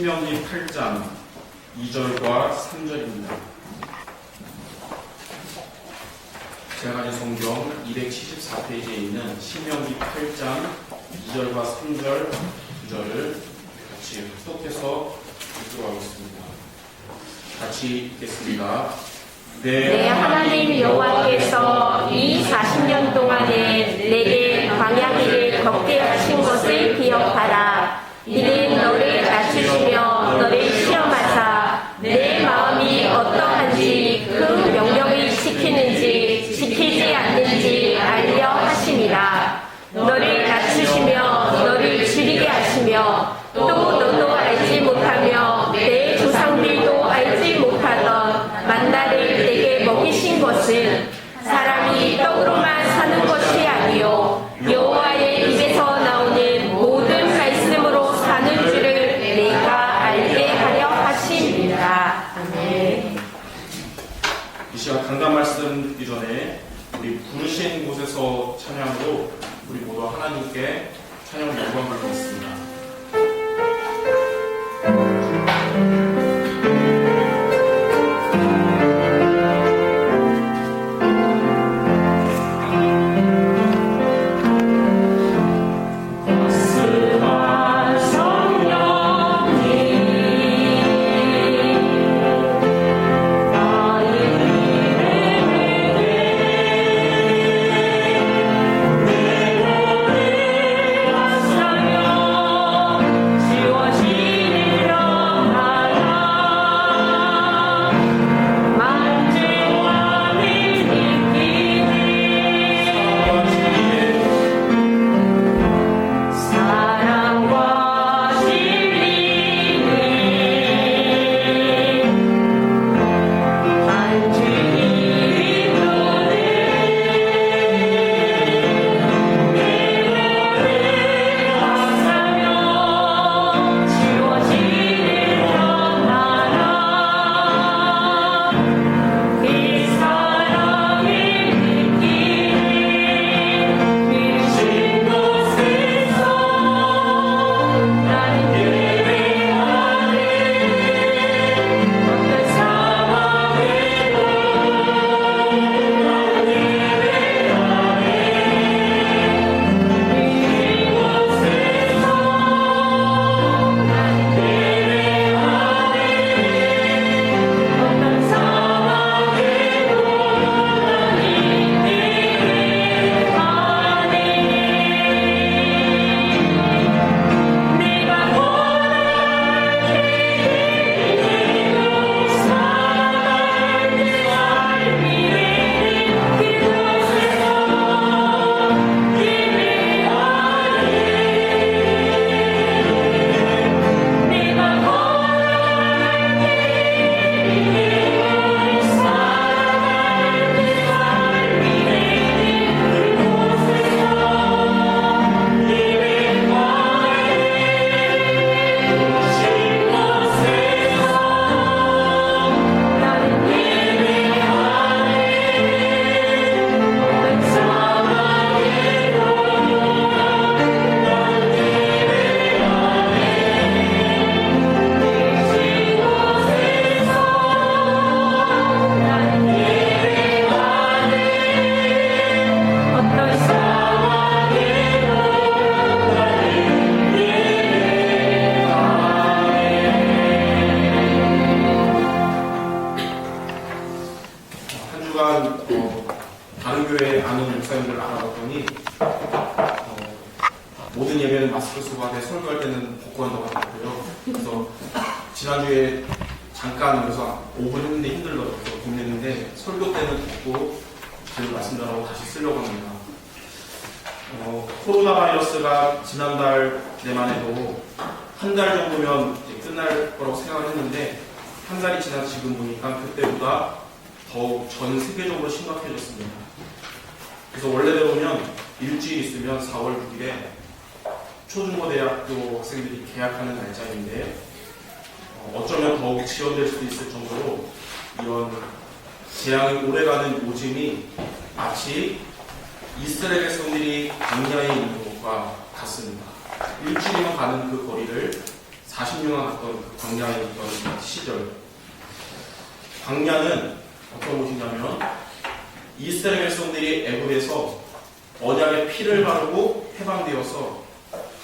신명기 8장 2절과 3절입니다. 제가 가진 성경 274페이지에 있는 신명기 8장 2절과 3절, 9절을 같이 합독해서 읽도록 하겠습니다. 같이 읽겠습니다. 내 하나님 여호와께서 이 40년 동안에 내게 광야 길을 걷게 하신 것을 기억하라. 이는 너를 낮추시며 너를 시험하사 내 마음이 어떠한지 그 명령을 지키는지 지키지 않는지 알려 하심이라. 너를 낮추시며 너를 줄이게 하시며 또 너도 알지 못하며 내 조상들도 알지 못하던 만나를 내게 먹이신 것은 사람이 떡으로만 사는 것이 아니요 여호와의 입에서 나오는 모든 말씀으로 사는 줄을 내가 알게 하려 하심이라. 아멘. 이 시간 강단 말씀 듣기 전에 우리 부르신 곳에서 찬양으로 우리 모두 하나님께 찬양 영광 돌리겠습니다. 다른 교회 아는 목사님들을 알아봤더니 모든 예배는 마스크 쓰고 하되 설교할 때는 벗고 한다고 하더라고요. 그래서 지난주에 잠깐 그래서 5분 했는데 힘들더라고요. 고민했는데 설교 때는 벗고 제가 말씀드리라고 다시 쓰려고 합니다. 코로나 바이러스가 지난달 내만 해도 한 달 정도면 이제 끝날 거라고 생각을 했는데 한 달이 지난 지금 보니까 그때보다 더욱 전 세계적으로 심각해졌습니다. 그래서 원래대로면 일주일 있으면 4월 6일에 초중고대학교 학생들이 개학하는 날짜인데 어쩌면 더욱 지연될 수도 있을 정도로 이런 재앙이 오래가는 요즘이 마치 이스라엘 백성들이 광야에 있는 것과 같습니다. 일주일이면 가는 그 거리를 40년간 갔던 그 광야에 있던 시절. 광야는 어떤 곳이냐면 이스라엘 백성들이 애굽에서 언약의 피를 바르고 해방되어서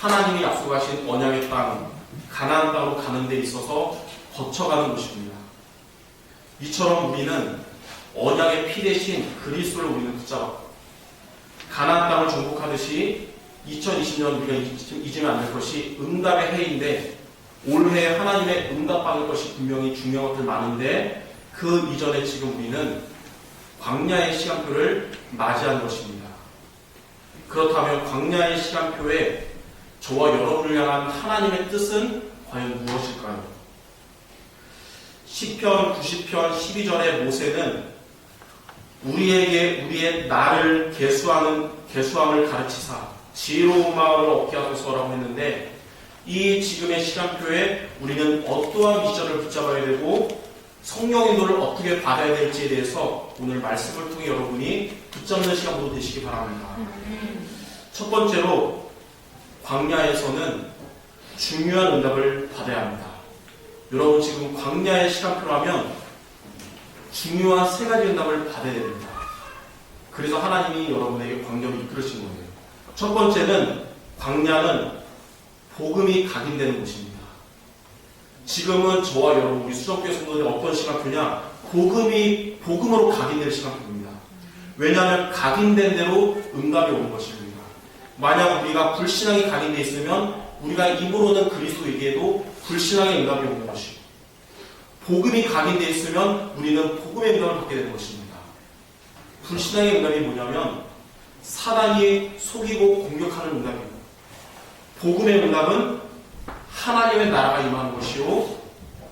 하나님이 약속하신 언약의 땅, 가나안 땅으로 가는 데 있어서 거쳐가는 곳입니다. 이처럼 우리는 언약의 피 대신 그리스도를 우리는 붙잡았고 가나안 땅을 정복하듯이 2020년 우리가 잊으면 안 될 것이 응답의 해인데 올해 하나님의 응답받을 것이 분명히 중요한 것들 많은데 그 이전에 지금 우리는 광야의 시간표를 맞이하는 것입니다. 그렇다면 광야의 시간표에 저와 여러분을 향한 하나님의 뜻은 과연 무엇일까요? 시편 90편 12절에 모세는 우리에게 우리의 나를 계수함을 가르치사 지혜로운 마음을 얻게 하소서라고 했는데 이 지금의 시간표에 우리는 어떠한 미션을 붙잡아야 되고 성령 인도를 어떻게 받아야 될지에 대해서 오늘 말씀을 통해 여러분이 붙잡는 시간으로 되시기 바랍니다. 첫 번째로 광야에서는 중요한 응답을 받아야 합니다. 여러분 지금 광야의 시간표라면 중요한 세 가지 응답을 받아야 됩니다. 그래서 하나님이 여러분에게 광야를 이끌으신 거예요. 첫 번째는 광야는 복음이 각인되는 곳입니다. 지금은 저와 여러분 우리 수정교회 성도들이 어떤 시간표냐? 복음으로 각인될 시간표입니다. 왜냐하면 각인된 대로 응답이 오는 것입니다. 만약 우리가 불신앙이 각인되어 있으면 우리가 입으로는 그리스도 얘기해도 불신앙의 응답이 오는 것이고 복음이 각인되어 있으면 우리는 복음의 응답을 받게 되는 것입니다. 불신앙의 응답이 뭐냐면 사단이 속이고 공격하는 응답입니다. 복음의 응답은 하나님의 나라가 임하는 것이요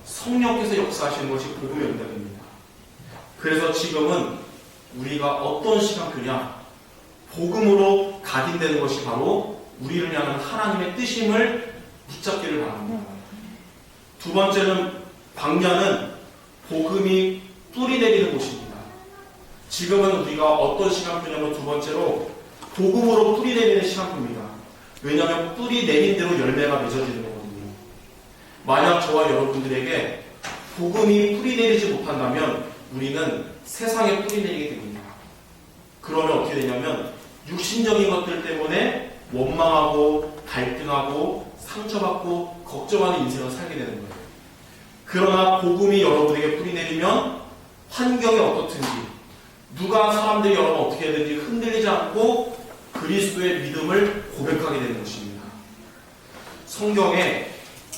성령께서 역사하시는 것이 복음의 응답입니다. 그래서 지금은 우리가 어떤 시간표냐? 복음으로 각인되는 것이 바로 우리를 향한 하나님의 뜻임을 붙잡기를 바랍니다. 두 번째는 광야는 복음이 뿌리 내리는 곳입니다. 지금은 우리가 어떤 시간표냐면 두 번째로 복음으로 뿌리 내리는 시간표입니다. 왜냐하면 뿌리 내린 대로 열매가 맺어지는 거거든요. 만약 저와 여러분들에게 복음이 뿌리 내리지 못한다면 우리는 세상에 뿌리 내리게 됩니다. 그러면 어떻게 되냐면 육신적인 것들 때문에 원망하고 갈등하고 상처받고 걱정하는 인생을 살게 되는 거예요. 그러나 복음이 여러분에게 뿌리 내리면 환경이 어떻든지 누가 사람들이 여러분 어떻게 하든지 흔들리지 않고 그리스도의 믿음을 고백하게 되는 것입니다. 성경에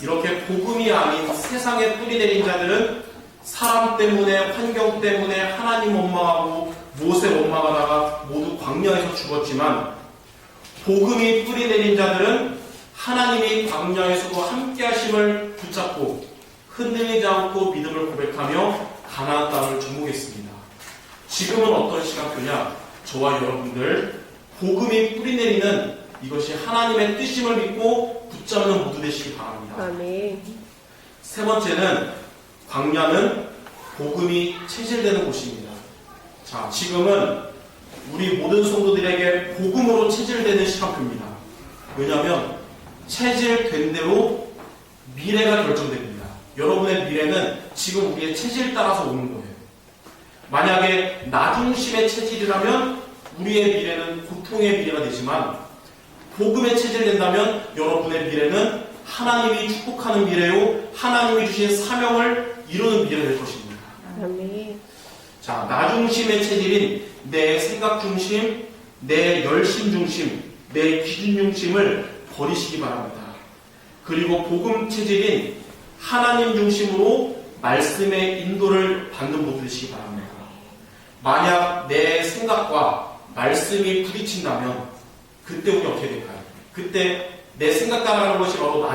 이렇게 복음이 아닌 세상에 뿌리 내린 자들은 사람 때문에 환경 때문에 하나님 원망하고 모세 원망하다가 모두 광야에서 죽었지만 복음이 뿌리 내린 자들은 하나님이 광야에서도 함께 하심을 붙잡고 흔들리지 않고 믿음을 고백하며 가나안 땅을 정복했습니다. 지금은 어떤 시간표냐? 저와 여러분들 복음이 뿌리 내리는 이것이 하나님의 뜻임을 믿고 붙잡는 모두 되시기 바랍니다. 아멘. 세 번째는 광야는 복음이 체질되는 곳입니다. 자, 지금은 우리 모든 성도들에게 복음으로 체질되는 시간표입니다. 왜냐하면 체질된 대로 미래가 결정됩니다. 여러분의 미래는 지금 우리의 체질 따라서 오는 거예요. 만약에 나중심의 체질이라면 우리의 미래는 고통의 미래가 되지만 복음의 체질이 된다면 여러분의 미래는 하나님이 축복하는 미래요 하나님이 주신 사명을 이루는 미래가 될 것입니다. 아멘. 자, 나중심의 체질인 내 생각 중심, 내 열심 중심, 내 기준 중심을 버리시기 바랍니다. 그리고 복음 체질인 하나님 중심으로 말씀의 인도를 받는 모두 되시기 바랍니다. 만약 내 생각과 말씀이 부딪힌다면 그때 우리 어떻게 될까요? 그때 내 생각 따라가는 것이 바로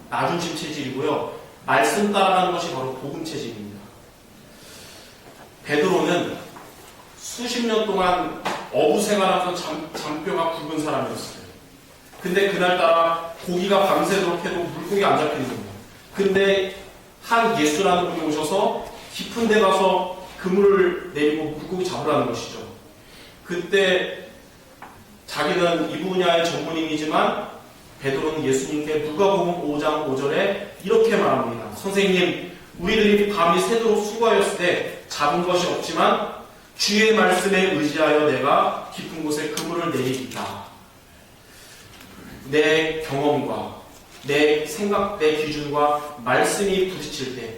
나중심 체질이고요. 말씀 따라가는 것이 바로 복음 체질입니다. 베드로는 수십 년 동안 어부 생활하면서 잔뼈가 굵은 사람이었어요. 근데 그날따라 고기가 밤새도록 해도 물고기 안 잡히는 거예요. 근데 한 예수라는 분이 오셔서 깊은 데 가서 그물을 내리고 물고기 잡으라는 것이죠. 그때 자기는 이 분야의 전문인이지만 베드로는 예수님께 누가복음 5장 5절에 이렇게 말합니다. 선생님, 우리들이 밤이 새도록 수고하였을 때 잡은 것이 없지만 주의 말씀에 의지하여 내가 깊은 곳에 그물을 내리리다. 내 경험과 내 생각, 내 기준과 말씀이 부딪힐 때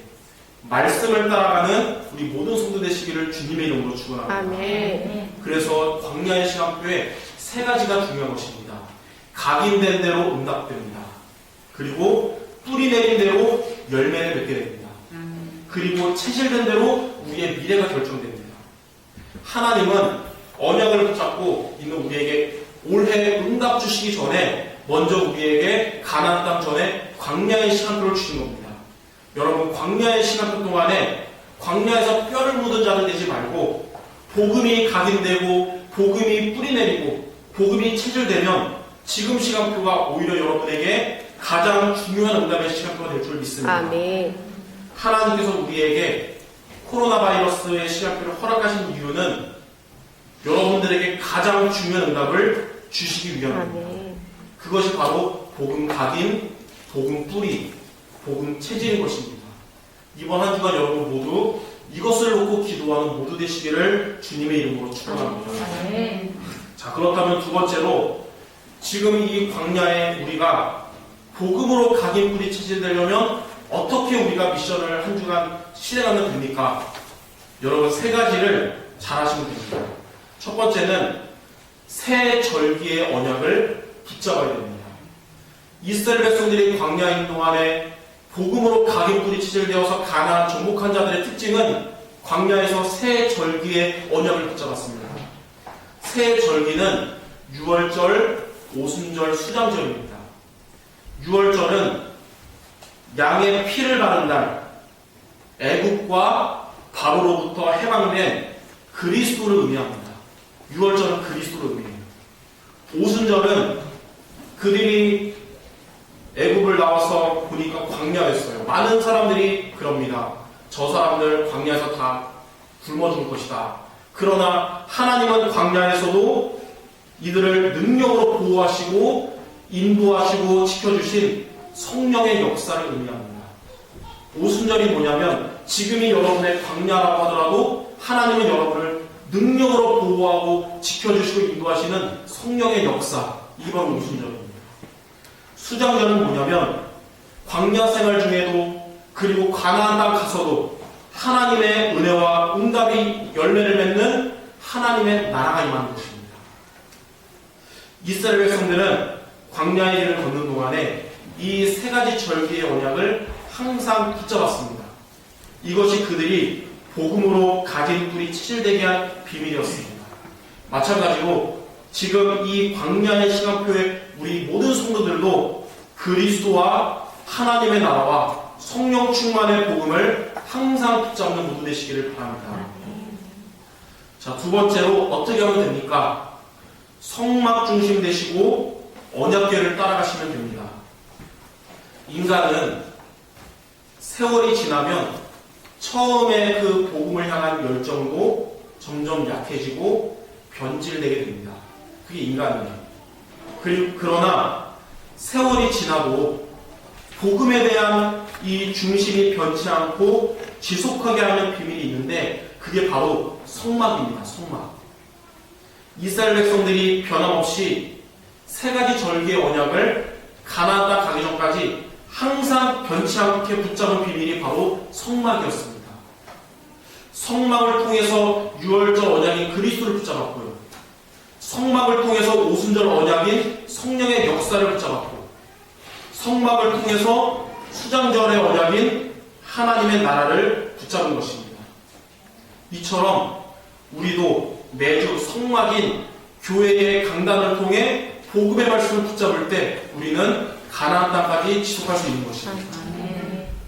말씀을 따라가는 우리 모든 성도 되시기를 주님의 이름으로 축원합니다. 아멘. 그래서 광야의 시간표에 세 가지가 중요한 것입니다. 각인된 대로 응답됩니다. 그리고 뿌리 내린 대로 열매를 맺게 됩니다. 그리고 체질된 대로 우리의 미래가 결정됩니다. 하나님은 언약을 붙잡고 있는 우리에게 올해 응답 주시기 전에 먼저 우리에게 가나안 땅 전에 광야의 시간표를 주신 겁니다. 여러분, 광야의 시간표 동안에 광야에서 뼈를 묻은 자들 되지 말고 복음이 각인되고 복음이 뿌리 내리고 복음이 체질되면 지금 시간표가 오히려 여러분에게 가장 중요한 응답의 시간표가 될 줄 믿습니다. 아멘. 하나님께서 우리에게 코로나 바이러스의 시간표를 허락하신 이유는 여러분들에게 가장 중요한 응답을 주시기 위함입니다. 아멘. 그것이 바로 복음 각인, 복음 뿌리, 복음 체질인 것입니다. 이번 한 주간 여러분 모두 이것을 놓고 기도하는 모두 되시기를 주님의 이름으로 축원합니다. 자, 그렇다면 두 번째로 지금 이 광야에 우리가 복음으로 각인 뿌리 체질되려면 어떻게 우리가 미션을 한 주간 실행하면 됩니까? 여러분, 세 가지를 잘 하시면 됩니다. 첫 번째는 새 절기의 언약을 붙잡아야 됩니다. 이스라엘 백성들이 광야인 동안에 복음으로 각인 뿌리 체질되어서 가나안 정복한 자들의 특징은 광야에서 새 절기의 언약을 붙잡았습니다. 새 절기는 유월절, 오순절, 수장절입니다. 유월절은 양의 피를 바른 날, 애국과 바로로부터 해방된 그리스도를 의미합니다. 유월절은 그리스도를 의미해요. 오순절은 그들이 애국을 나와서 보니까 광야였어요. 많은 사람들이 그럽니다. 저 사람들 광야에서 다 굶어 죽을 것이다. 그러나 하나님은 광야에서도 이들을 능력으로 보호하시고 인도하시고 지켜주신 성령의 역사를 의미합니다. 오순절이 뭐냐면 지금이 여러분의 광야라고 하더라도 하나님은 여러분을 능력으로 보호하고 지켜주시고 인도하시는 성령의 역사, 이게 바로 오순절입니다. 수장절은 뭐냐면 광야 생활 중에도 그리고 가나안 땅 가서도 하나님의 은혜와 응답이 열매를 맺는 하나님의 나라가 임하는 것입니다. 이스라엘 백성들은 광야의 길을 걷는 동안에 이 세 가지 절기의 언약을 항상 붙잡았습니다. 이것이 그들이 복음으로 가진 뿌리 체질되게 한 비밀이었습니다. 마찬가지로 지금 이 광야의 시간표에 우리 모든 성도들도 그리스도와 하나님의 나라와 성령 충만의 복음을 항상 붙잡는 모두 되시기를 바랍니다. 자, 두 번째로 어떻게 하면 됩니까? 성막 중심 되시고 언약궤를 따라가시면 됩니다. 인간은 세월이 지나면 처음에 그 복음을 향한 열정도 점점 약해지고 변질되게 됩니다. 그게 인간이에요. 그러나 세월이 지나도 복음에 대한 이 중심이 변치 않고 지속하게 하는 비밀이 있는데 그게 바로 성막입니다. 성막. 이스라엘 백성들이 변함없이 세 가지 절기의 언약을 가나안 땅 가기 전까지 항상 변치 않게 붙잡은 비밀이 바로 성막이었습니다. 성막을 통해서 유월절 언약인 그리스도를 붙잡았고요. 성막을 통해서 오순절 언약인 성령의 역사를 붙잡았고, 성막을 통해서 수장절의 언약인 하나님의 나라를 붙잡은 것입니다. 이처럼 우리도 매주 성막인 교회의 강단을 통해 복음의 말씀을 붙잡을 때 우리는 가나안 땅까지 지속할 수 있는 것입니다.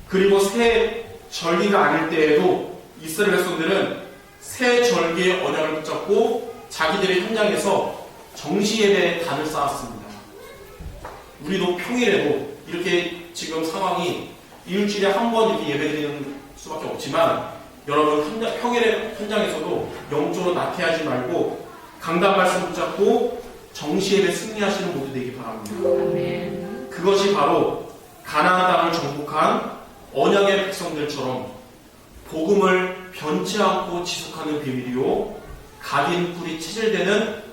그리고 새 절기가 아닐 때에도 이스라엘 백성들은 새 절기의 언약을 붙잡고 자기들의 현장에서 정시예배의 단을 쌓았습니다. 우리도 평일에도 이렇게 지금 상황이 일주일에 한 번 이렇게 예배드리는 수밖에 없지만 여러분 평일에 현장에서도 영적으로 나태하지 말고 강단 말씀 붙잡고 정시예배 승리하시는 모두 되기 바랍니다. 그것이 바로 가나안 땅을 정복한 언약의 백성들처럼 복음을 변치 않고 지속하는 비밀이요 각인 뿔이 체질되는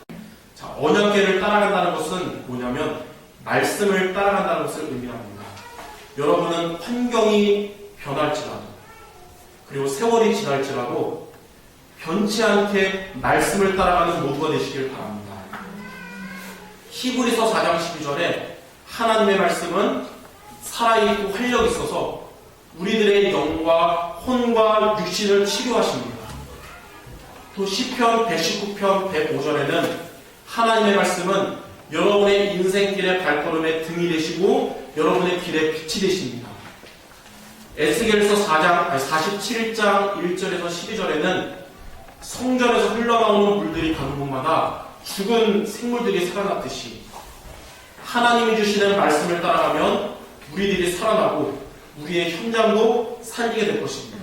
언약궤를 따라간다는 것은 뭐냐면 말씀을 따라간다는 것을 의미합니다. 여러분은 환경이 변할지라도 그리고 세월이 지날지라도 변치 않게 말씀을 따라가는 모두가 되시길 바랍니다. 히브리서 4장 12절에 하나님의 말씀은 살아있고 활력이 있어서 우리들의 영과 혼과 육신을 치료하십니다. 또 시편 119편 105절에는 하나님의 말씀은 여러분의 인생길의 발걸음에 등이 되시고 여러분의 길에 빛이 되십니다. 에스겔서 47장 1절에서 12절에는 성전에서 흘러나오는 물들이 가는 곳마다 죽은 생물들이 살아났듯이 하나님이 주시는 말씀을 따라가면 우리들이 살아나고 우리의 현장도 살리게 될 것입니다.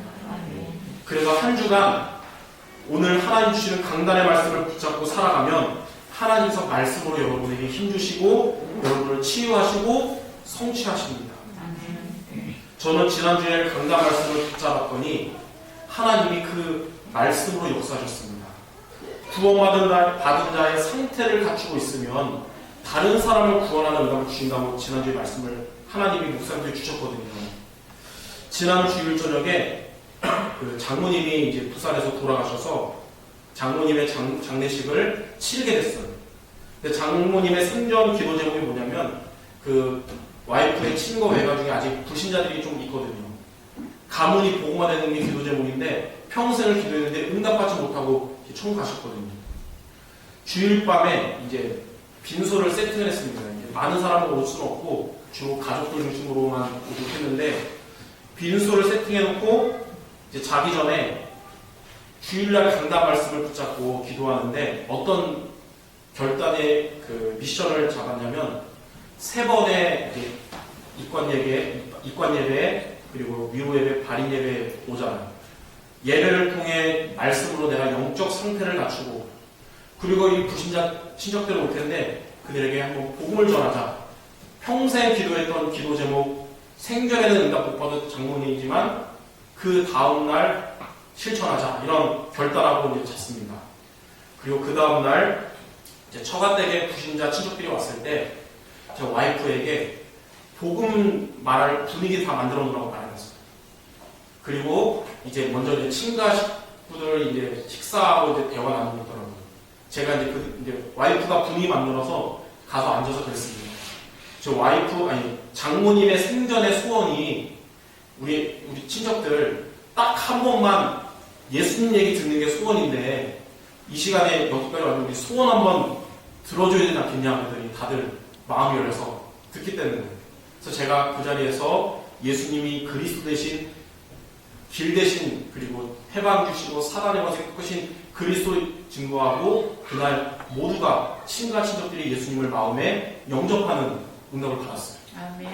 그래서 한 주간 오늘 하나님 주시는 강단의 말씀을 붙잡고 살아가면 하나님께서 말씀으로 여러분에게 힘주시고 여러분을 치유하시고 성취하십니다. 저는 지난주에 강단 말씀을 붙잡았더니 하나님이 그 말씀으로 역사하셨습니다. 구원받은 자의 상태를 갖추고 있으면 다른 사람을 구원하는 응답을 주신다고 지난주에 말씀을 하나님이 목사님들이 주셨거든요. 지난 주일 저녁에 그 장모님이 이제 부산에서 돌아가셔서 장모님의 장례식을 치르게 됐어요. 근데 장모님의 생전 기도 제목이 뭐냐면 그 와이프의 친거 외가 중에 아직 불신자들이 좀 있거든요. 가문이 복음화 되는 게 기도 제목인데 평생을 기도했는데 응답받지 못하고 천국 가셨거든요. 주일 밤에 이제 빈소를 세팅을 했습니다. 이제 많은 사람을 올 수는 없고 주로 가족들 중심으로만 오도록 했는데 빈소를 세팅해놓고 이제 자기 전에 주일날 강단 말씀을 붙잡고 기도하는데 어떤 결단의 그 미션을 잡았냐면 3번의 입관 예배 그리고 위로 예배, 발인 예배 오잖아요. 예배를 통해 말씀으로 내가 영적 상태를 갖추고 그리고 이 불신자 친척들은 올 텐데 그들에게 한번 복음을 전하자. 평생 기도했던 기도 제목 생전에는 응답 못 받은 장모님이지만 그 다음날 실천하자 이런 결단하고 이제 잤습니다. 그리고 그 다음날 이제 처가댁에 불신자 친척들이 왔을 때 제 와이프에게 복음 말할 분위기 다 만들어 놓으라고 말해놨어요. 그리고 이제 먼저 이제 친가 식구들 이제 식사하고 이제 대화 나누더라고요. 제가 이제 와이프가 분위기 만들어서 가서 앉아서 그랬습니다. 장모님의 생전의 소원이 우리 친척들 딱 한 번만 예수님 얘기 듣는 게 소원인데 이 시간에 여기까지 왔는데 우리 소원 한번 들어줘야 되지 않겠냐 그랬더니 다들 마음이 열려서 듣기 때문에 그래서 제가 그 자리에서 예수님이 그리스도 대신 길 대신 그리고 해방 주시고 사단의 것을 끄신 그리스도 증거하고 그날 모두가 친가 친척들이 예수님을 마음에 영접하는 응답을 받았어요. 아멘.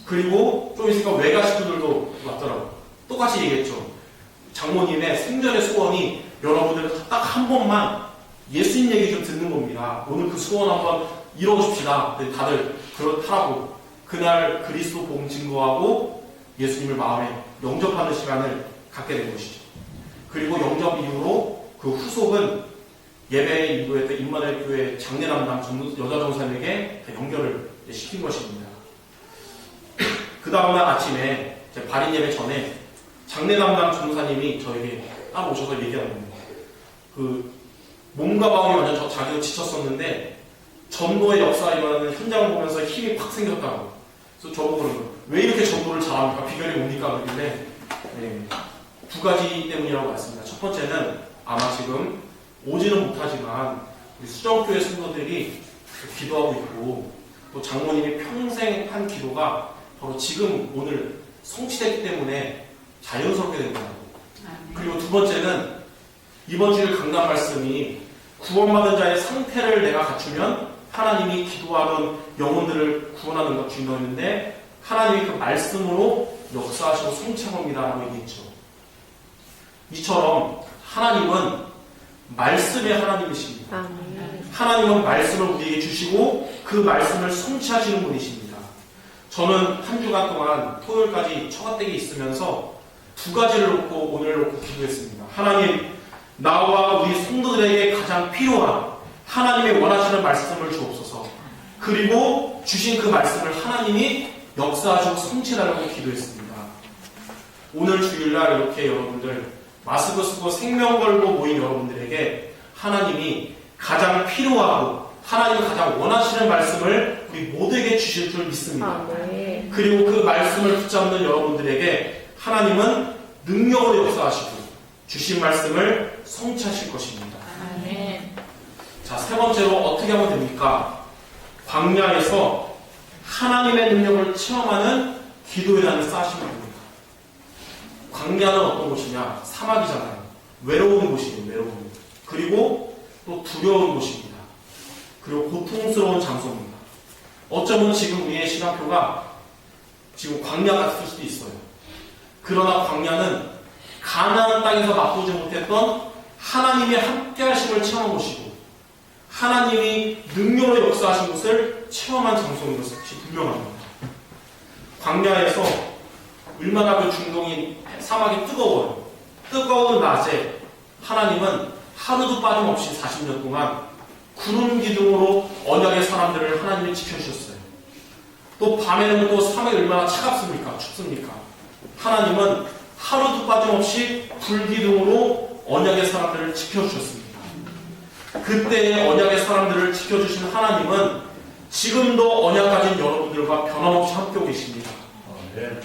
그리고 좀 있으니까 외가 식구들도 왔더라고요. 똑같이 얘기했죠. 장모님의 생전의 소원이 여러분들 딱 한 번만 예수님 얘기 좀 듣는 겁니다. 오늘 그 소원 한번 이뤄봅시다. 다들 그렇다고 그날 그리스도 복음 증거하고 예수님을 마음에 영접하는 시간을 갖게 된 것이죠. 그리고 영접 이후로 그 후속은 예배에 인도했던 임마누엘 교회 장례 담당 여자 전사님에게 연결을 시킨 것입니다. 그 다음날 아침에 발인 예배 전에 장례 담당 전사님이 저에게 따로 오셔서 얘기하는 거예요. 그 몸과 마음이 완전 자기도 지쳤었는데 전도의 역사가 일어나는 현장을 보면서 힘이 팍 생겼다고. 그래서 저보고 그러는 거예요. 왜 이렇게 전도를 잘합니까? 비결이 뭡니까? 그러길래 2가지 때문이라고 말했습니다. 첫 번째는 아마 지금 오지는 못하지만 우리 수정교회 성도들이 기도하고 있고 또 장모님이 평생 한 기도가 바로 지금 오늘 성취됐기 때문에 자연스럽게 된 거라고. 그리고 두 번째는 이번 주일 강단 말씀이 구원받은 자의 상태를 내가 갖추면 하나님이 기도하던 영혼들을 구원하는 것 주인공인데 하나님이 그 말씀으로 역사하시고 성취합니다라고 얘기했죠. 이처럼 하나님은 말씀의 하나님이십니다. 하나님은 말씀을 우리에게 주시고 그 말씀을 성취하시는 분이십니다. 저는 한 주간 동안 토요일까지 처갓댁에 있으면서 두 가지를 놓고 오늘 놓고 기도했습니다. 하나님, 나와 우리 성도들에게 가장 필요한 하나님의 원하시는 말씀을 주옵소서. 그리고 주신 그 말씀을 하나님이 역사하시고 성취하라고 기도했습니다. 오늘 주일날 이렇게 여러분들 마스크 쓰고 생명 걸고 모인 여러분들에게 하나님이 가장 필요하고 하나님이 가장 원하시는 말씀을 우리 모두에게 주실 줄 믿습니다. 그리고 그 말씀을 붙잡는 여러분들에게 하나님은 능력으로 역사하시고 주신 말씀을 성취하실 것입니다. 아멘. 자, 세 번째로 어떻게 하면 됩니까? 광야에서 하나님의 능력을 체험하는 기도의 단을 쌓으시면 됩니다. 광야는 어떤 곳이냐? 사막이잖아요. 외로운 곳이에요. 외로운 곳. 그리고 또 두려운 곳입니다. 그리고 고통스러운 장소입니다. 어쩌면 지금 우리의 시간표가 지금 광야 같을 수도 있어요. 그러나 광야는 가나안 땅에서 맛보지 못했던 하나님의 함께하심을 체험한 곳이고 하나님이 능력으로 역사하신 것을 체험한 장소인 것이 분명합니다. 광야에서 얼마나 그 중동이 사막이 뜨거워요. 뜨거운 낮에 하나님은 하루도 빠짐없이 40년 동안 구름 기둥으로 언약의 사람들을 하나님이 지켜주셨어요. 또 밤에는 또 사막이 얼마나 차갑습니까? 춥습니까? 하나님은 하루도 빠짐없이 불기둥으로 언약의 사람들을 지켜주셨습니다. 그때의 언약의 사람들을 지켜주신 하나님은 지금도 언약 가진 여러분들과 변함없이 함께하고 계십니다.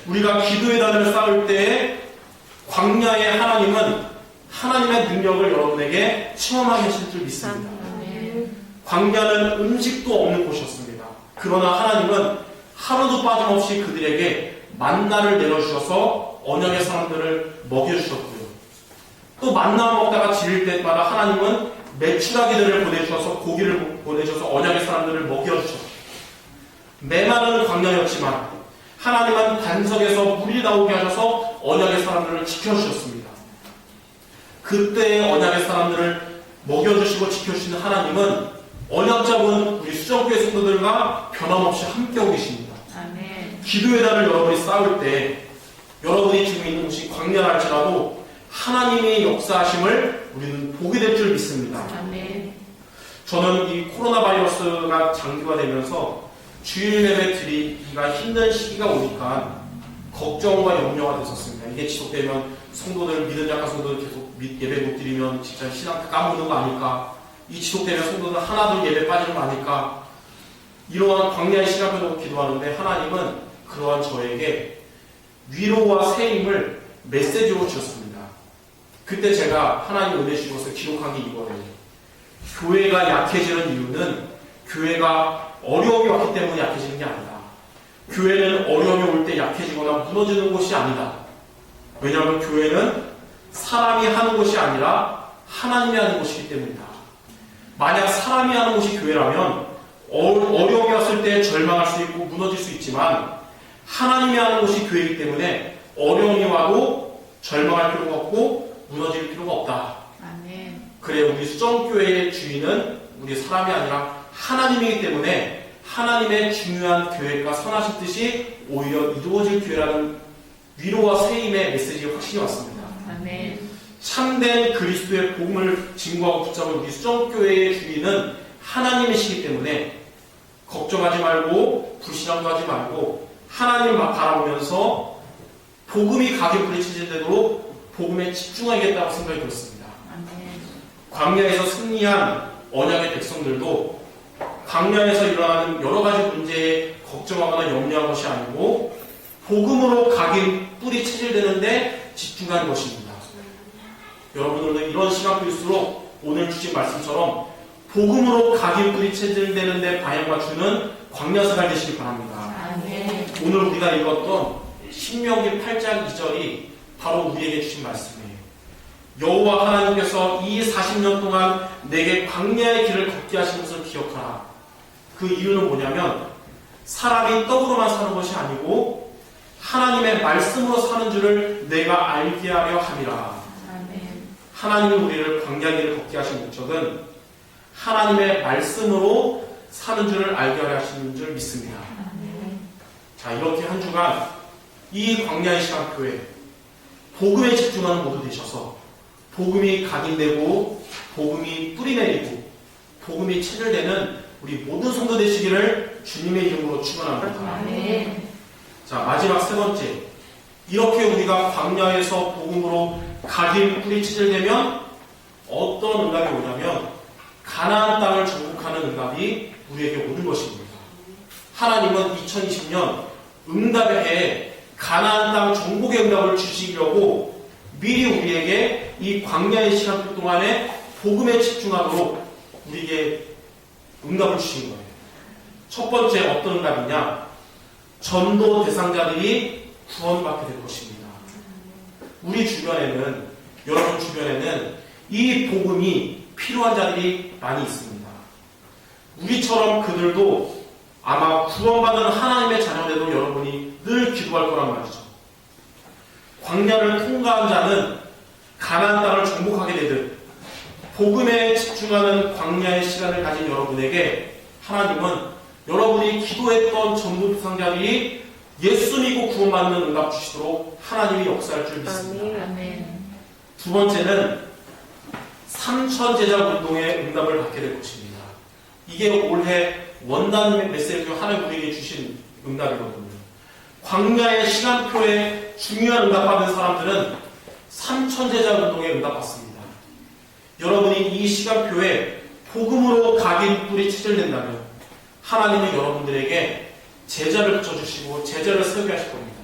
우리가 기도의 단을 쌓을 때에 광야의 하나님은 하나님의 능력을 여러분에게 체험하게 하실 줄 믿습니다. 광야는 음식도 없는 곳이었습니다. 그러나 하나님은 하루도 빠짐없이 그들에게 만나를 내려주셔서 언약의 사람들을 먹여주셨고요. 또 만나 먹다가 지릴 때마다 하나님은 메추라기들을 보내주셔서 고기를 보내주셔서 언약의 사람들을 먹여주셨고 메마른 광야였지만 하나님은 반석에서 물이 나오게 하셔서 언약의 사람들을 지켜주셨습니다. 그때의 언약의 사람들을 먹여주시고 지켜주시는 하나님은 언약 잡은 우리 수정교회 성도들과 변함없이 함께하고 계십니다. 아멘. 기도의 단을 여러분이 쌓을 때 여러분이 지금 있는 곳이 광야랄지라도 하나님의 역사하심을 우리는 보게 될 줄 믿습니다. 아멘. 저는 이 코로나 바이러스가 장기화되면서 주일 예배 드리기가 힘든 시기가 오니까 걱정과 염려가 됐었습니다. 이게 지속되면 성도들, 믿은 약한 성도들 계속 예배 못 드리면 진짜 신앙 까먹는 거 아닐까? 이 지속되면 성도들 하나둘 예배 빠지는 거 아닐까? 이러한 광야의 시간을 두고 기도하는데 하나님은 그러한 저에게 위로와 세임을 메시지로 주셨습니다. 그때 제가 하나님 은혜 주신 것을 기록한 게 이거예요. 교회가 약해지는 이유는 교회가 어려움이 왔기 때문에 약해지는 게 아니다. 교회는 어려움이 올 때 약해지거나 무너지는 곳이 아니다. 왜냐하면 교회는 사람이 하는 곳이 아니라 하나님이 하는 곳이기 때문이다. 만약 사람이 하는 곳이 교회라면 어려움이 왔을 때 절망할 수 있고 무너질 수 있지만 하나님이 하는 곳이 교회이기 때문에 어려움이 와도 절망할 필요가 없고 무너질 필요가 없다. 아멘. 그래 우리 수정교회의 주인은 우리 사람이 아니라 하나님이기 때문에 하나님의 중요한 계획과 선하신 뜻이 오히려 이루어질 교회라는 위로와 세임의 메시지가 확실히 왔습니다. 아멘. 참된 그리스도의 복음을 증거하고 붙잡은 우리 수정교회의 주인은 하나님이시기 때문에 걱정하지 말고 불신앙도 하지 말고 하나님을 바라보면서 복음이 가게 부딪히는데도 복음에 집중하겠다고 생각이 들었습니다. 아멘. 광야에서 승리한 언약의 백성들도 광야에서 일어나는 여러 가지 문제에 걱정하거나 염려한 것이 아니고 복음으로 각인 뿌리 체질되는데 집중하는 것입니다. 여러분들은 이런 시간표일수록 오늘 주신 말씀처럼 복음으로 각인 뿌리 체질되는데 방향 맞추는 광야생활 되시기 바랍니다. 아멘. 오늘 우리가 읽었던 신명기 8장 2절이 바로 우리에게 주신 말씀이에요. 여호와 하나님께서 이 40년 동안 내게 광야의 길을 걷게 하신 것을 기억하라. 그 이유는 뭐냐면 사람이 떡으로만 사는 것이 아니고 하나님의 말씀으로 사는 줄을 내가 알게 하려 함이라. 아멘. 하나님이 우리를 광야의 길을 걷게 하신 목적은 하나님의 말씀으로 사는 줄을 알게 하려 하시는 줄 믿습니다. 아멘. 자, 이렇게 한 주간 이 광야의 시간표에 복음에 집중하는 모두 되셔서 복음이 각인되고 복음이 뿌리내리고 복음이 체질되는 우리 모든 성도 되시기를 주님의 이름으로 축원합니다. 아멘. 자, 마지막 세 번째. 이렇게 우리가 광야에서 복음으로 각인 뿌리 체질되면 어떤 응답이 오냐면 가나안 땅을 정복하는 응답이 우리에게 오는 것입니다. 하나님은 2020년 응답의 해에 가나안 땅 정복의 응답을 주시려고 미리 우리에게 이 광야의 시간표 동안에 복음에 집중하도록 우리에게 응답을 주신 거예요. 첫 번째 어떤 응답이냐? 전도 대상자들이 구원받게 될 것입니다. 우리 주변에는, 여러분 주변에는 이 복음이 필요한 자들이 많이 있습니다. 우리처럼 그들도 아마 구원받은 하나님의 자녀들도 여러분이 늘 기도할 거란 말이죠. 광야를 통과한 자는 가나안 땅을 정복하게 되듯 복음에 집중하는 광야의 시간을 가진 여러분에게 하나님은 여러분이 기도했던 전도 대상자들이 예수 믿고 구원받는 응답 주시도록 하나님이 역사할 줄 믿습니다. 아멘. 두 번째는 3천 제자 운동의 응답을 받게 될 것입니다. 이게 올해 원단 메시지 중 하나님 우리에게 주신 응답이거든요. 광야의 시간표에 중요한 응답받은 사람들은 3천 제자 운동에 응답받습니다. 여러분이 이 시간표에 복음으로 각인 뿌리 체질된다면 하나님은 여러분들에게 제자를 붙여주시고 제자를 세우게 하실 겁니다.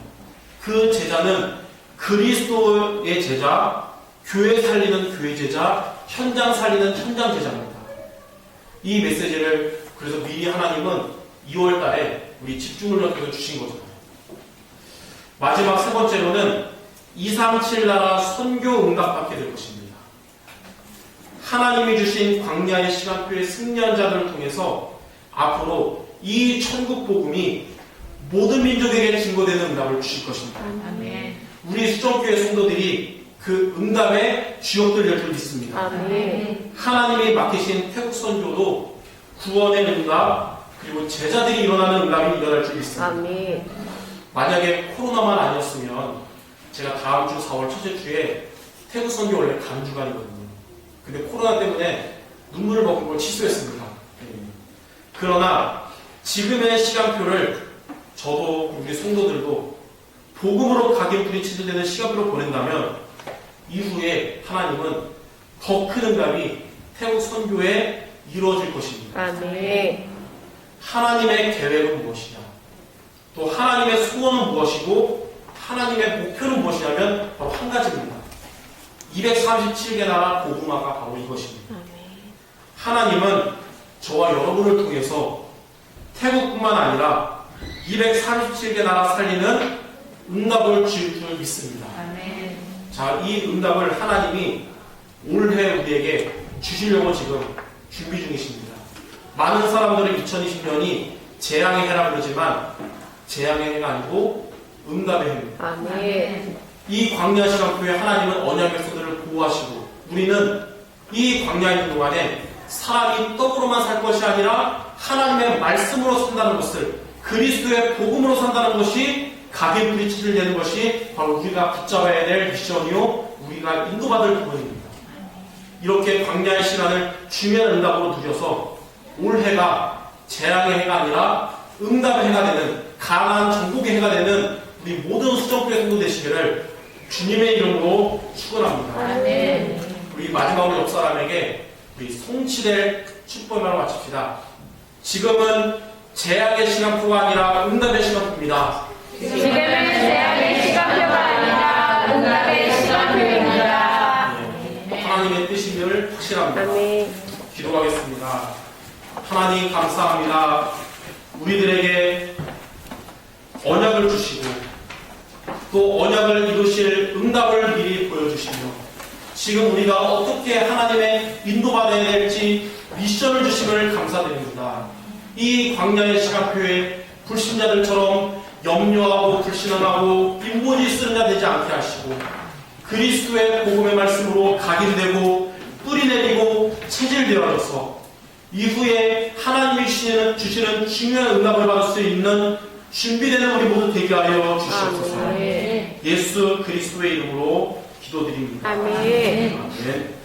그 제자는 그리스도의 제자, 교회 살리는 교회 제자, 현장 살리는 현장 제자입니다. 이 메시지를 그래서 미리 하나님은 2월 달에 우리 집중을 넓혀서 주신 거잖아요. 마지막 세 번째로는 237 나라 선교 응답받게 될 것입니다. 하나님이 주신 광야의 시간표의 승리자들을 통해서 앞으로 이 천국 복음이 모든 민족에게 증거되는 응답을 주실 것입니다. 아멘. 우리 수정교회 성도들이 그 응답의 주역들 될 줄 믿습니다. 아멘. 하나님이 맡기신 태국 선교도 구원의 응답 그리고 제자들이 일어나는 응답이 일어날 줄 믿습니다. 아멘. 만약에 코로나만 아니었으면 제가 다음 주 4월 첫째 주에 태국 선교 원래 가는 주간이거든요. 근데 코로나 때문에 눈물을 먹은 걸 취소했습니다. 그러나 지금의 시간표를 저도 우리 성도들도 복음으로 각인 뿌리 체질되는 시간표로 보낸다면 이후에 하나님은 더 큰 응답이 태국 선교에 이루어질 것입니다. 아멘. 하나님의 계획은 무엇이냐? 또 하나님의 소원은 무엇이고 하나님의 목표는 무엇이냐면 바로 한 가지입니다. 237개 나라 복음화가 바로 이것입니다. 하나님은 저와 여러분을 통해서 태국뿐만 아니라 237개 나라 살리는 응답을 줄 줄 믿습니다. 아멘. 자, 이 응답을 하나님이 올해 우리에게 주시려고 지금 준비 중이십니다. 많은 사람들은 2020년이 재앙의 해라 그러지만 재앙의 해가 아니고 응답의 해입니다. 아멘. 이 광야 시간표에 하나님은 언약 백성들을 보호하시고 우리는 이 광야 있는 동안에 사람이 떡으로만 살 것이 아니라 하나님의 말씀으로 산다는 것을 그리스도의 복음으로 산다는 것이 각인 뿌리 체질되는 것이 바로 우리가 붙잡아야 될 미션이요 우리가 인도받을 부분입니다. 이렇게 광야의 시간을 중요한 응답으로 누려서 올해가 재앙의 해가 아니라 응답의 해가 되는 가나안 정복의 해가 되는 우리 모든 수정교회 성도 되시기를 주님의 이름으로 축원합니다. 아멘. 우리 마지막으로 옆 사람에게 우리 송치될 축복을 마칩시다. 지금은 재앙의 시간표가 아니라 응답의 시간표입니다. 지금은 재앙의 시간표가 아니라 응답의 시간표입니다. 네, 하나님의 뜻임을 확실합니다. 아멘. 기도하겠습니다. 하나님 감사합니다. 우리들에게 언약을 주시고 또 언약을 이루실 응답을 미리 보여주시며 지금 우리가 어떻게 하나님의 인도받아야 될지 미션을 주심을 감사드립니다. 이 광야의 시간표에 불신자들처럼 염려하고 불신앙하고 인본이 쓰는 자 되지 않게 하시고 그리스도의 복음의 말씀으로 각인되고 뿌리내리고 체질되어져서 이후에 하나님이 주시는 중요한 응답을 받을 수 있는 준비되는 우리 모두 되게 하여 주시옵소서. 아멘. 예수 그리스도의 이름으로 기도드립니다. 아멘. 아멘.